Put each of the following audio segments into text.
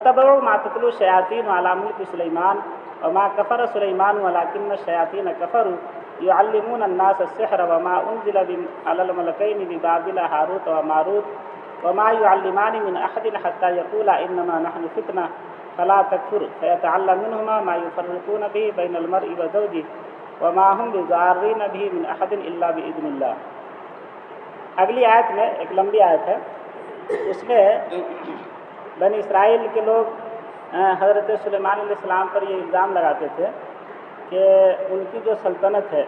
तबउ मा ततलु शयातीन अला मुल्क सुलैमान वमा कफर सुलैमान वलाकिन्न शयातीन कफरु युअल्लिमून अन्नास अस्सिहर वमा उन्जिल अलल मलकैनि बिबाबिल हारूत व मारूत वमा युअल्लिमानि मिन अहदिन हत्ता यक़ूला इन्नमा नहनु फितना फला तकफुर फयतअल्लमू मिन्हुमा मा युफर्रिकून बिहि बैनल मर्इ व ज़ौजिहि वमा हुम बिज़ार्रीन बिहि मिन अहदिन इल्ला बिइज़्निल्लाह। अगली आयत में एक लंबी आयत है, उसमें बनी इसराइल के लोग हज़रत सुलेमान अलैहिस्सलाम पर ये इल्ज़ाम लगाते थे कि उनकी जो सल्तनत है,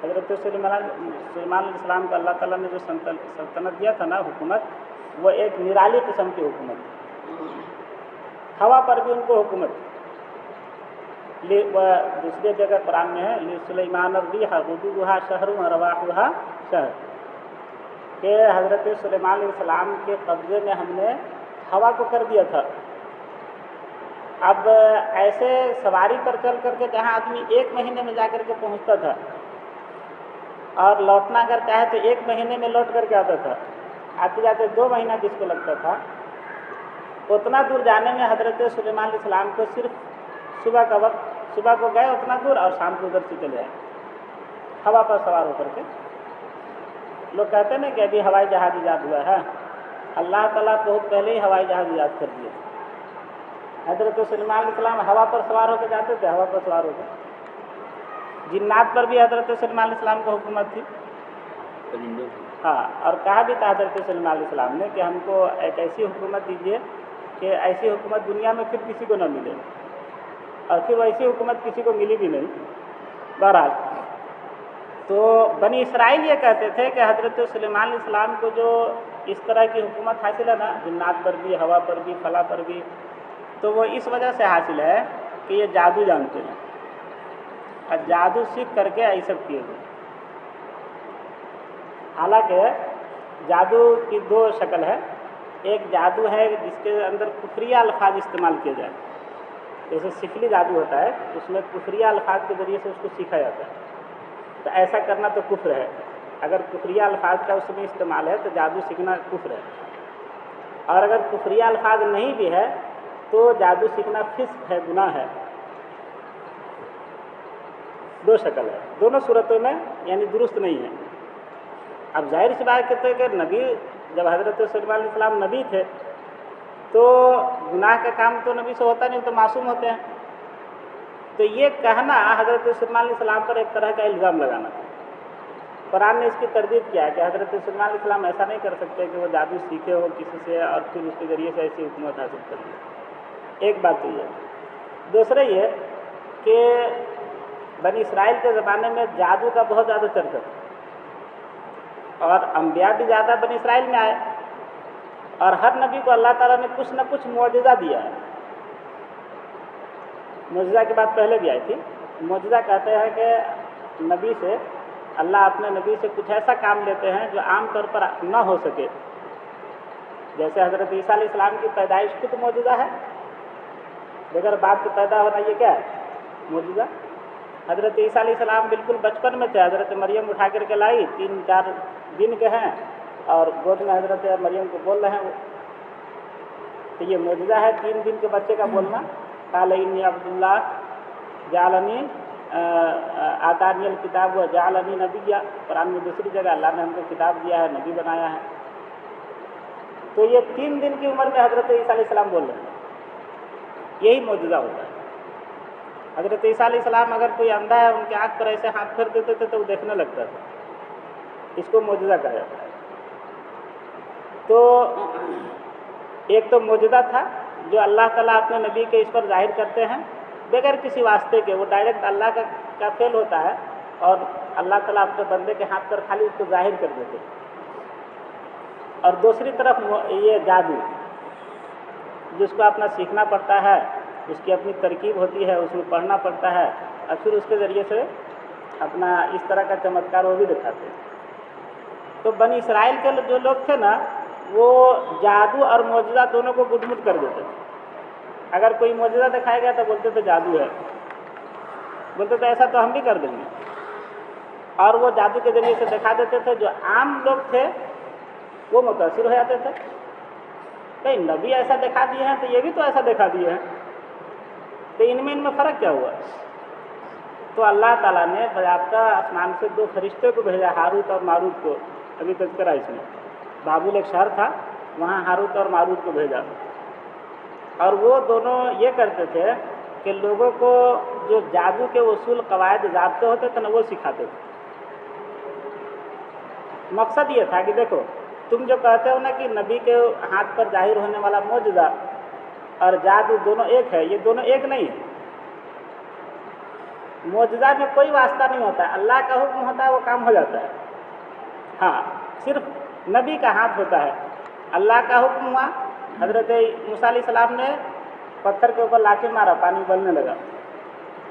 हज़रत सुलेमान अलैहिस्सलाम को अल्लाह ताला ने जो सल्तनत दिया था ना, हुकूमत, वो एक निराली किस्म की हुकूमत थी। हवा पर भी उनको हुकूमत थी। दूसरी जगह कुरान में है लि सुलैमान अर्रीहा गुदुहा शहर व रवाहुहा शहर, कि हज़रत सुलेमान अलैहिस्सलाम के कब्ज़े में हमने हवा को कर दिया था। अब ऐसे सवारी पर चल करके जहाँ आदमी एक महीने में जा कर के पहुँचता था और लौटना अगर चाहे तो एक महीने में लौट करके आता था, आते जाते 2 महीना जिसको लगता था, उतना दूर जाने में हज़रत सुलेमान अलैहिस्सलाम को सिर्फ सुबह का वक्त, सुबह को गए उतना दूर और शाम को उधर से चले आए हवा पर सवार होकर के। लोग कहते हैं ना कि अभी हवाई जहाज़ ईजाद हुआ है, अल्लाह ताला बहुत पहले ही हवाई जहाज़ ईजाद कर दिए। हज़रत सुलेमान अलैहिस्सलाम हवा पर सवार होकर जाते थे, हवा पर सवार होकर। जिन्नात पर भी हज़रत सुलेमान अलैहिस्सलाम को हुकूमत थी। हाँ, और कहा भी था हज़रत सुलेमान अलैहिस्सलाम ने कि हमको एक ऐसी हुकूमत दीजिए कि ऐसी हुकूमत दुनिया में फिर किसी को न मिले, और फिर वैसी हुकूमत किसी को मिली भी नहीं। बहरहाल, तो बनी इसराइल ये कहते थे कि हज़रत सुलेमान अलैहिस्सलाम को जो इस तरह की हुकूमत हासिल है ना, जिन्नात पर भी, हवा पर भी, फला पर भी, तो वो इस वजह से हासिल है कि ये जादू जानते हैं और जादू सीख करके ये सब किए गए। हालांकि जादू की 2 शक्ल है। एक जादू है जिसके अंदर कुफरिया अल्फाज इस्तेमाल किए जाए, जैसे सिफली जादू होता है, उसमें कुफरिया अल्फाज के ज़रिए से उसको सीखा जाता है। तो ऐसा करना तो कुफ्र है। अगर कुफरिया अल्फाज का उसमें इस्तेमाल है तो जादू सीखना कुफ्र है, और अगर कुफरिया अल्फाज नहीं भी है तो जादू सीखना फिस्क है, गुनाह है। 2 शक्ल है, दोनों सूरतों में यानी दुरुस्त नहीं है। अब जाहिर सी बात कहते हैं कि नबी, जब हज़रत सुलेमान अलैहिस्सलाम नबी थे तो गुनाह का काम तो नबी से होता नहीं, तो मासूम होते हैं। तो ये कहना हज़रत सुलेमान अलैहिस्सलाम पर एक तरह का इल्ज़ाम लगाना था। कुरान ने इसकी तरदीद किया है कि हज़रत सुलेमान अलैहिस्सलाम ऐसा नहीं कर सकते कि वो जादू सीखे हो किसी से और फिर उसके ज़रिए से ऐसी हुकूमत हासिल कर ली। एक बात तो ये। दूसरा ये कि बनी इसराइल के ज़माने में जादू का बहुत ज़्यादा चर्चा था, और अंबिया भी ज़्यादा बनी इसराइल में आए, और हर नबी को अल्लाह ताला ने कुछ न कुछ मुअजिज़ा दिया है। मुअजिज़ा की बात पहले भी आई थी। मुअजिज़ा कहते हैं कि नबी से, अल्लाह अपने नबी से कुछ ऐसा काम लेते हैं जो आम तौर पर न हो सके। जैसे हज़रत ईसा अलैहिस्सलाम की पैदाइश खुद मुअजिज़ा है, बगैर बाप के पैदा होना, ये क्या है? मुअजिज़ा। हज़रत ईसा अलैहिस्सलाम बिल्कुल बचपन में थे, हज़रत मरियम उठा करके लाई, 3-4 दिन के हैं और गोद में हज़रत मरियम को बोल रहे हैं वो, तो ये मुअजिज़ा है 3 दिन के बच्चे का बोलना। क़ाल इन्नी अब्दुल्लाह जालनी आतानियल किताब व जालनी नबिय्या। कुरान में दूसरी जगह अल्लाह ने हमको किताब दिया है, नबी बनाया है। तो ये 3 दिन की उम्र में हज़रत ईसा अलैहिस्सलाम बोल रहे हैं, यही मुअजिज़ा होता है। हज़रत ईसा अलैहिस्सलाम अगर कोई अंधा है, उनके आँख पर ऐसे हाथ फेर देते थे तो वो देखने लगता था, इसको मुअजिज़ा कहा जाता है। तो एक तो मुअजिज़ा था जो अल्लाह ताला अपने नबी के इस पर जाहिर करते हैं बगैर किसी वास्ते के, वो डायरेक्ट अल्लाह का फेल होता है, और अल्लाह ताला अपने बंदे के हाथ पर खाली उसको जाहिर कर देते हैं। और दूसरी तरफ ये जादू, जिसको अपना सीखना पड़ता है, उसकी अपनी तरकीब होती है, उसमें पढ़ना पड़ता है, और फिर उसके ज़रिए से अपना इस तरह का चमत्कार वो भी दिखाते हैं। तो बनी इसराइल के जो लोग थे ना, वो जादू और मुअजिज़ा दोनों को गुटमुट कर देते थे। अगर कोई मुअजिज़ा दिखाया गया तो बोलते थे जादू है, बोलते थे ऐसा तो हम भी कर देंगे, और वो जादू के ज़रिए से दिखा देते थे। जो आम लोग थे वो मुतासिर हो जाते थे, भाई नबी ऐसा दिखा दिए हैं तो ये भी तो ऐसा दिखा दिए हैं, तो इनमें फ़र्क क्या हुआ? तो अल्लाह ताला ने बजाता आसमान से 2 फरिश्ते को भेजा, हारूत और मारूत को। अभी तज़किरा इसमें बाबुल एक शहर था, वहाँ हारूत और मारूत को भेजा, और वो दोनों ये करते थे कि लोगों को जो जादू के उसूल कवायद ज़ाब्ते होते थे ना, वो सिखाते थे। मकसद ये था कि देखो, तुम जो कहते हो ना कि नबी के हाथ पर जाहिर होने वाला मौजज़ा और जादू दोनों एक है, ये दोनों एक नहीं है। मौजज़ा में कोई वास्ता नहीं होता है, अल्लाह का हुक्म होता है, वो काम हो जाता है। हाँ, सिर्फ नबी का हाथ होता है। अल्लाह का हुक्म हुआ, हज़रत मूसा अलैहिस्सलाम ने पत्थर के ऊपर लाके मारा, पानी उबलने लगा।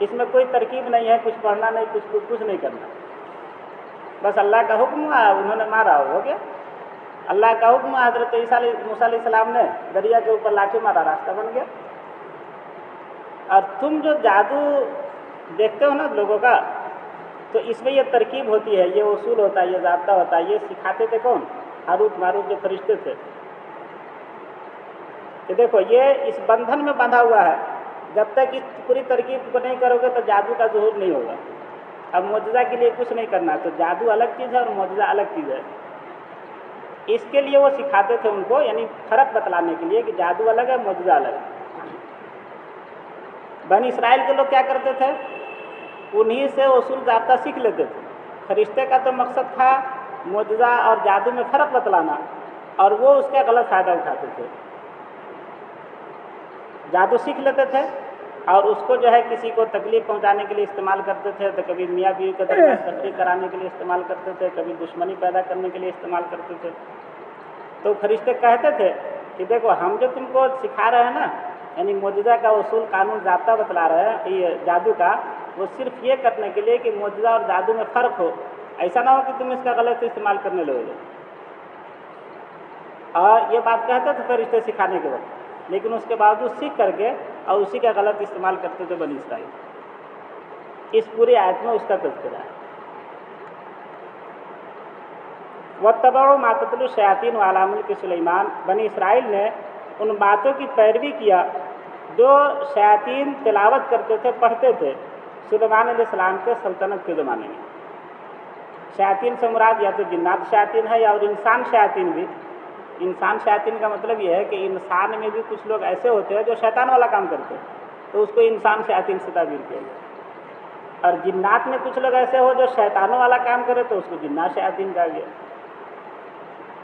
इसमें कोई तरकीब नहीं है, कुछ पढ़ना नहीं, कुछ नहीं करना, बस अल्लाह का हुक्म हुआ, उन्होंने मारा, हो गया। अल्लाह का हुक्म हुआ, हज़रत मूसा अलैहिस्सलाम ने दरिया के ऊपर लाके मारा, रास्ता बन गया। और तुम जो जादू देखते हो ना लोगों का, तो इसमें ये तरकीब होती है, ये उसूल होता है, ये ज़ाब्ता होता है। ये सिखाते थे कौन? हारूत मारूत जो फरिश्ते थे। कि देखो, ये इस बंधन में बंधा हुआ है, जब तक इस पूरी तरकीब को नहीं करोगे तो जादू का ज़ुहूर नहीं होगा। अब मौजज़ा के लिए कुछ नहीं करना, तो जादू अलग चीज़ है और मौजज़ा अलग चीज़ है। इसके लिए वो सिखाते थे उनको, यानी फ़र्क बतलाने के लिए कि जादू अलग है, मौजज़ा अलग है। बनी इसराइल के लोग क्या करते थे? उन्हीं से उसूल ज़ाब्ता सीख लेते थे। फरिश्ते का तो मकसद था मौजज़ा और जादू में फ़र्क बतलाना, और वो उसका गलत फ़ायदा उठाते थे। जादू सीख लेते थे और उसको जो है किसी को तकलीफ़ पहुंचाने के लिए इस्तेमाल करते थे। तो कभी मियाँ बीवी के दरमियान तफरीक कराने के लिए इस्तेमाल करते थे, कभी दुश्मनी पैदा करने के लिए इस्तेमाल करते थे। तो फरिश्ते कहते थे कि देखो, हम जो तुमको सिखा रहे हैं ना, यानी मौजज़ा का उसूल, कानून, ज़ाब्ता बतला रहे हैं, ये जादू का, वो सिर्फ ये करने के लिए कि मौजज़ा और जादू में फ़र्क हो, ऐसा ना हो कि तुम इसका गलत इस्तेमाल करने लगोगे। और ये बात कहते थे फरिश्ते सिखाने के वक्त, लेकिन उसके बावजूद सीख करके और उसी का गलत इस्तेमाल करते थे बनी इसराइल। इस पूरी आयत में उसका तज़किरा है। वत्तबअू मा तत्लू शयातीन अला मुल्क सुलैमान, बनी इसराइल ने उन बातों की पैरवी किया जो शयातीन तिलावत करते थे, पढ़ते थे सुलेमान अलैहिस्सलाम के सल्तनत के ज़माने में। शयातीन से मुराद या तो जिन्नात शयातीन है या और इंसान शयातीन भी। इंसान शयातीन का मतलब ये है कि इंसान में भी कुछ लोग ऐसे होते हैं जो शैतान वाला काम करते हैं, तो उसको इंसान शयातीन से ताबीर किया गया। और जिन्नात में कुछ लोग ऐसे हो जो शैतानों वाला काम करे, तो उसको जिन्नात शयातीन कहा गया।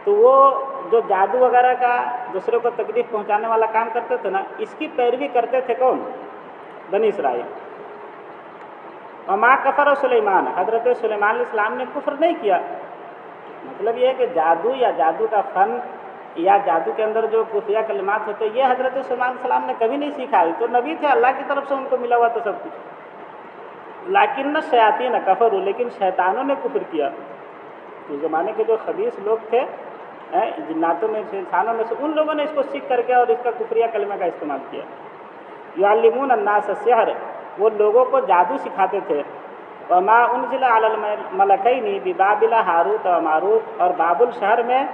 तो वो जो जादू वगैरह का दूसरे को तकलीफ पहुंचाने वाला काम करते थे ना, इसकी पैरवी करते थे कौन? बनी इसराइल। वमा कफ़र सुलेमान, हज़रत सुलेमान अलैहिस्सलाम ने कुफ्र नहीं किया। मतलब ये है कि जादू या जादू का फ़न या जादू के अंदर जो खुफिया कलिमात होते हैं, ये हज़रत सुलेमान अलैहिस्सलाम ने कभी नहीं सीखा। तो नबी थे, अल्लाह की तरफ से उनको मिला हुआ था सब कुछ। लाकिन शयातीन कफ़रू, लेकिन शैतानों ने कुफ्र किया। उस ज़माने के जो खबीस लोग थे, जिन्नातों में से, इंसानों में से, उन लोगों ने इसको सीख करके और इसका कुफरिया कलमा का इस्तेमाल किया। युअल्लिमून अन्नास अस्सिहर, वो लोगों को जादू सिखाते थे। वमा उनज़िला अलल मलकैनि बिबाबिल हारूत और मारूत, और बाबुल शहर में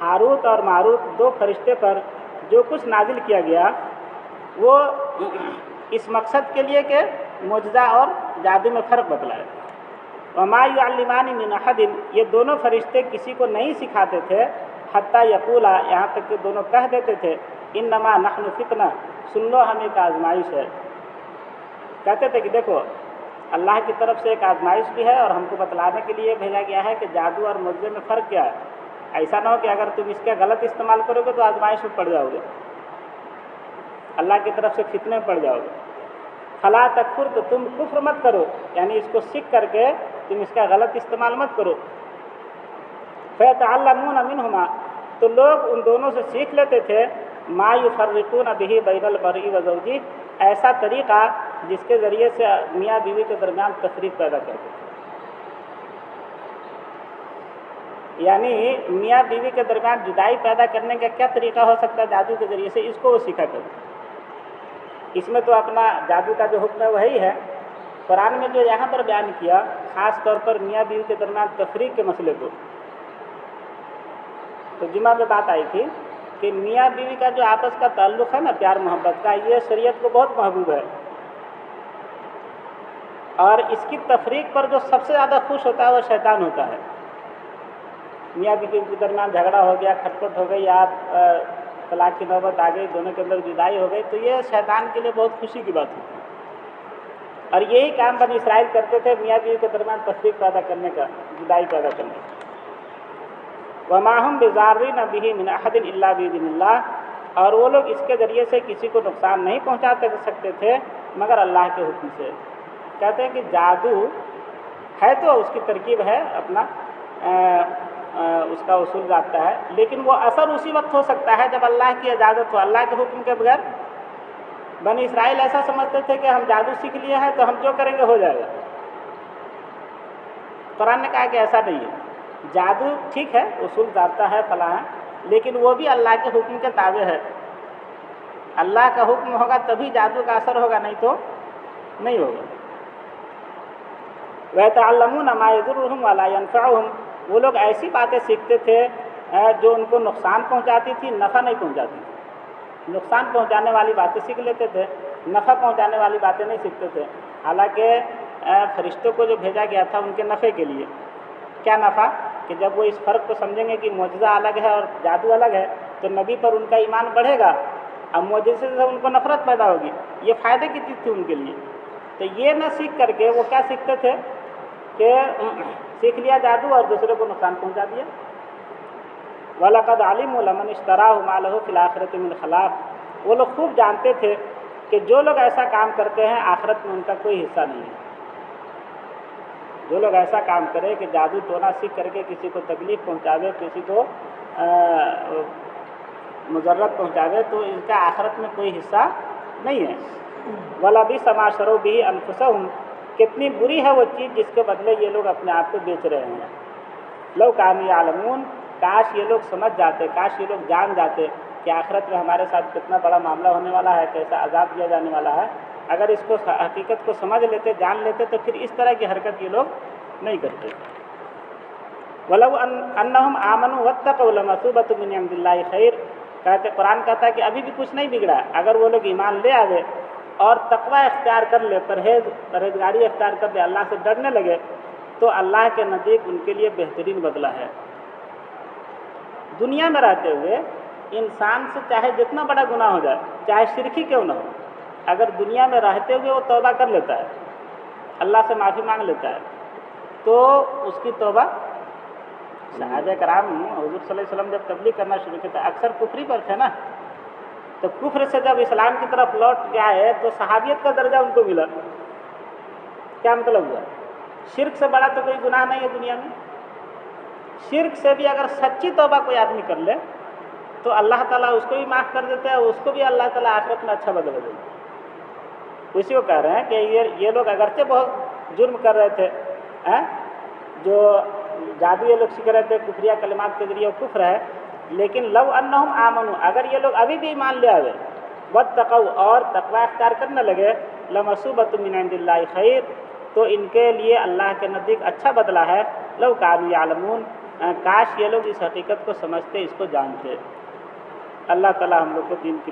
हारूत और मारूत 2 फरिश्ते पर जो कुछ नाजिल किया गया, वो इस मकसद के लिए कि मुअज्ज़ा और जादू में फ़र्क बतलाए। वमा युअल्लिमानि मिन अहदिन, ये दोनों फरिश्ते किसी को नहीं सिखाते थे, हत्ता यक़ूला, यहाँ तक कि दोनों कह देते थे, इन्नमा नहनु फितना, सुन लो हम एक आजमाइश है। कहते थे कि देखो, अल्लाह की तरफ से एक आजमाइश भी है और हमको बतलाने के लिए भेजा गया है कि जादू और मुअज्ज़े में फ़र्क क्या है। ऐसा ना हो कि अगर तुम इसका गलत इस्तेमाल करोगे तो आजमाइश में पड़ जाओगे, अल्लाह की तरफ से फितने में पड़ जाओगे। फला तकफुर, तो तुम कुफ्र मत करो, यानी इसको सीख करके तुम इसका गलत इस्तेमाल मत करो। फ़यतअल्लमून मिनहुमा, तो लोग उन दोनों से सीख लेते थे, मा युफ़र्रिक़ून बिही बैनल मर्इ व ज़ौजी, ऐसा तरीक़ा जिसके ज़रिए से मियाँ बीवी के दरमियान तफ़रीक़ पैदा करते थे। यानी मियाँ बीवी के दरमियान जुदाई पैदा करने का क्या तरीक़ा हो सकता है जादू के ज़रिए से, इसको वो सीखा करते। इसमें तो अपना जादू का जो हुक्म है वही है। कुरान में जो यहाँ पर बयान किया, ख़ास तौर पर मियाँ बीवी के दरमियान तफ़रीक़ के मसले को, तो जुमा में बात आई थी کہ میاں بیوی کا جو آپس کا تعلق ہے نا پیار محبت کا، یہ شریعت کو بہت محبوب ہے، اور اس کی تفریق پر جو سب سے زیادہ خوش ہوتا ہے وہ شیطان ہوتا ہے۔ میاں بیوی کے درمیان جھگڑا ہو گیا، کھٹپٹ ہو گئی، آپ طلاق کی نوبت آ گئی، دونوں کے اندر جدائی ہو گئی، تو یہ شیطان کے لیے بہت خوشی کی بات ہوتی ہے، اور یہی کام بنی اسرائیل کرتے تھے، میاں بیوی کے درمیان تفریق پیدا کرنے کا، جدائی پیدا کرنے کا۔ وَمَا هُمْ بِضَارِّينَ بِهِ مِنْ أَحَدٍ إِلَّا بِإِذْنِ اللَّهِ، اور وہ لوگ اس کے ذریعے سے کسی کو نقصان نہیں پہنچا سکتے تھے مگر اللہ کے حکم سے۔ کہتے ہیں کہ جادو ہے تو اس کی ترکیب ہے اپنا اس کا اصول ضابطہ ہے، لیکن وہ اثر اسی وقت ہو سکتا ہے جب اللہ کی اجازت ہو، اللہ کے حکم کے بغیر۔ بنی اسرائیل ایسا سمجھتے تھے کہ ہم جادو سیکھ لیے ہیں تو ہم جو کریں گے ہو جائے گا۔ قرآن نے کہا کہ ایسا نہیں ہے، جادو ٹھیک ہے، اصول ضابطہ ہے، فلاں ہے، لیکن وہ بھی اللہ کے حکم کے تابع ہے۔ اللہ کا حکم ہوگا تبھی جادو کا اثر ہوگا، نہیں تو نہیں ہوگا۔ وَيَتَعَلَّمُونَ مَا يَضُرُّهُمْ وَلَا يَنفَعُهُمْ، وہ لوگ ایسی باتیں سیکھتے تھے جو ان کو نقصان پہنچاتی تھی، نفع نہیں پہنچاتی تھی۔ نقصان پہنچانے والی باتیں سیکھ لیتے تھے، نفع پہنچانے والی باتیں نہیں سیکھتے تھے۔ حالانکہ فرشتوں کو جو بھیجا گیا تھا ان کے نفع کے لیے، کیا نفع کہ جب وہ اس فرق کو سمجھیں گے کہ معجزہ الگ ہے اور جادو الگ ہے تو نبی پر ان کا ایمان بڑھے گا، اب معجزے سے ان کو نفرت پیدا ہوگی، یہ فائدے کی چیز تھی ان کے لیے۔ تو یہ نہ سیکھ کر کے وہ کیا سیکھتے تھے کہ سیکھ لیا جادو اور دوسرے کو نقصان پہنچا دیا۔ وَلَقَدْ عَلِمُوا لَمَنِ اشْتَرَاهُ مَا لَهُ فِي الْآخِرَةِ مِنْ خَلَاقٍ، وہ لوگ خوب جانتے تھے کہ جو لوگ ایسا کام کرتے ہیں آخرت میں ان کا کوئی حصہ نہیں ہے۔ جو لوگ ایسا کام کرے کہ جادو ٹونا سیکھ کر کے کسی کو تکلیف پہنچاوے، کسی کو مضرت پہنچاوے، تو ان کا آخرت میں کوئی حصہ نہیں ہے۔ وَلَبِئْسَ مَا شَرَوْا بِهِ أَنفُسَهُمْ، کتنی بری ہے وہ چیز جس کے بدلے یہ لوگ اپنے آپ کو بیچ رہے ہیں۔ لَوْ كَانُوا يَعْلَمُونَ، کاش یہ لوگ سمجھ جاتے، کاش یہ لوگ جان جاتے کہ آخرت میں ہمارے ساتھ کتنا بڑا معاملہ ہونے والا ہے، کیسا عذاب دیا جانے والا ہے۔ اگر اس کو حقیقت کو سمجھ لیتے، جان لیتے، تو پھر اس طرح کی حرکت یہ لوگ نہیں کرتے۔ وَلَوْ أَنَّهُمْ آمَنُوا وَاتَّقَوْا لَمَثُوبَةٌ مِّنْ عِندِ اللَّهِ خَيْرٌ، کہتے قرآن کہتا ہے کہ ابھی بھی کچھ نہیں بگڑا، اگر وہ لوگ ایمان لے آوے اور تقوی اختیار کر لے، پرہیزگاری اختیار کر لے، اللہ سے ڈرنے لگے، تو اللہ کے نزدیک ان کے لیے بہترین بدلہ ہے۔ دنیا میں رہتے ہوئے انسان سے چاہے جتنا بڑا گناہ ہو جائے، چاہے شرک ہی کیوں نہ ہو، اگر دنیا میں رہتے ہوئے وہ توبہ کر لیتا ہے، اللہ سے معافی مانگ لیتا ہے، تو اس کی توبہ، صحابہ کرام حضور صلی اللہ علیہ وسلم جب تبلیغ کرنا شروع کیا تھا، اکثر کفری پر تھے نا، تو کفر سے جب اسلام کی طرف لوٹ کے آئے تو صحابیت کا درجہ ان کو ملا۔ کیا مطلب ہوا؟ شرک سے بڑا تو کوئی گناہ نہیں ہے دنیا میں۔ شرک سے بھی اگر سچی توبہ کوئی آدمی کر لے تو اللہ تعالیٰ اس کو بھی معاف کر دیتے ہیں، اس کو بھی اللہ تعالیٰ آخرت میں اچھا بدلہ دیتے ہیں۔ اسی کو کہہ رہے ہیں کہ یہ لوگ اگرچہ بہت جرم کر رہے تھے، جو جادو یہ لوگ سیکھ رہے تھے کفریہ کلمات کے ذریعے، وہ کفر ہے، لیکن لو انہم آمنوا، اگر یہ لوگ ابھی بھی ایمان لے آوے، واتقوا، اور تقوی اختیار کرنے لگے، لمثوبۃ من عند اللہ خیر، تو ان کے لیے اللہ کے نزدیک اچھا بدلہ ہے۔ لو کانوا یعلمون، کاش یہ لوگ اس حقیقت کو سمجھتے، اس کو جانتے۔ اللہ تعالیٰ ہم لوگ کو دین کی